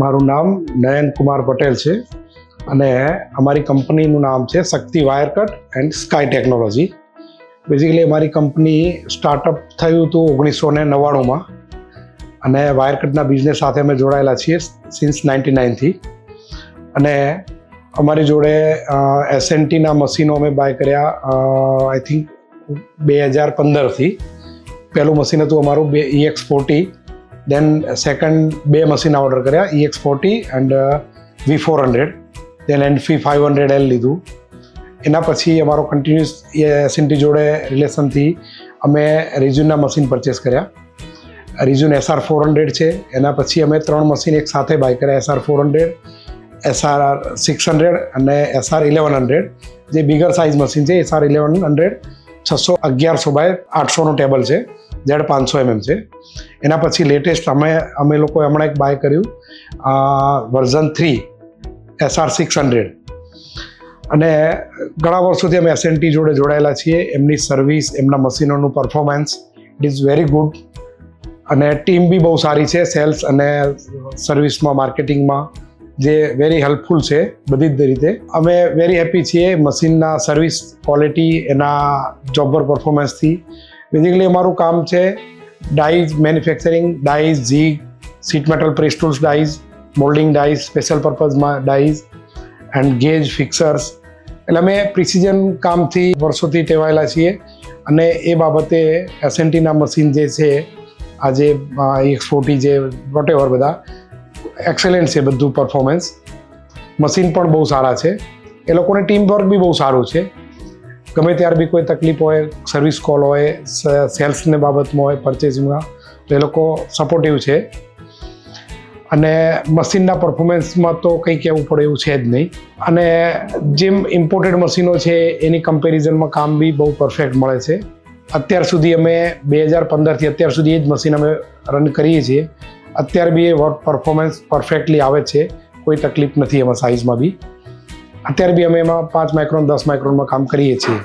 મારું નામ નયન કુમાર પટેલ છે અને અમારી કંપનીનું નામ છે Shakti wire cut and sky technology. Basically અમારી કંપની સ્ટાર્ટઅપ થયું હતું 1999માં અને વાયર કટના બિઝનેસ સાથે અમે જોડાયેલા છીએ સિન્સ 99થી. અને અમારી જોડે એસએનટીના મશીનો અમે બાય કર્યા આઈ થિંક 2015થી. પહેલું મશીન હતું અમારું EX40, દેન સેકન્ડ 2 મશીન ઓર્ડર કર્યા EX40 and V400, then એન્ફી 500L લીધું. એના પછી અમારો કન્ટિન્યુઅસ એસએનટી જોડે રિલેશનથી અમે રિઝ્યુનના મશીન પરચેસ કર્યા. રિઝ્યુન SR400 છે. એના પછી અમે 3 મશીન એક સાથે બાય કર્યા, SR400, SR600 અને SR1100, જે બિગર સાઇઝ મશીન છે. SR1100 611 બાય 800નું ટેબલ છે, Z500 છે. એના પછી લેટેસ્ટ અમે લોકોએ હમણાં એક બાય કર્યું વર્ઝન 3 SR600. અને ઘણા વર્ષોથી અમે એસએનટી જોડે જોડાયેલા છીએ. એમની સર્વિસ, એમના મશીનોનું performance it is very good. અને ટીમ બી બહુ સારી છે, સેલ્સ અને સર્વિસમાં, માર્કેટિંગમાં, જે વેરી હેલ્પફુલ છે બધી જ રીતે. અમે વેરી હેપી છીએ મશીનના સર્વિસ ક્વોલિટી, એના જોબર પરફોર્મન્સથી. બેઝિકલી અમારું કામ છે dies manufacturing, dies, jig, sheet metal press tools dies, moulding dies, special પર્પઝમાં ડાઈઝ એન્ડ ગેજ ફિક્સર્સ. એટલે અમે પ્રિસિઝન કામથી વર્ષોથી ટેવાયેલા છીએ. અને એ બાબતે એસએનટીના મશીન જે છે, આજે EX40 જે વોટેવર, બધા એક્સેલન્ટ છે બધું પરફોર્મન્સ. મશીન પણ બહુ સારા છે. એ લોકોને ટીમ વર્ક બી બહુ સારું છે. ગમે ત્યારે બી કોઈ તકલીફ હોય, સર્વિસ કોલ હોય, સેલ્સને બાબતમાં હોય, પરચેસિંગમાં, તો એ લોકો સપોર્ટિવ છે. અને મશીનના પરફોર્મન્સમાં તો કંઈ કહેવું પડે એવું છે જ નહીં. અને જેમ ઇમ્પોર્ટેડ મશીનો છે એની કમ્પેરિઝનમાં કામ બી બહુ પરફેક્ટ મળે છે. અત્યાર સુધી અમે 2015થી અત્યાર સુધી એ જ મશીન અમે રન કરીએ છીએ. અત્યારે બી એ પરફોર્મન્સ પરફેક્ટલી આવે છે, કોઈ તકલીફ નથી એમાં સાઇઝમાં બી. અત્યારે બી અમે એમાં 5 માઇક્રોન 10 માઇક્રોનમાં કામ કરીએ છીએ.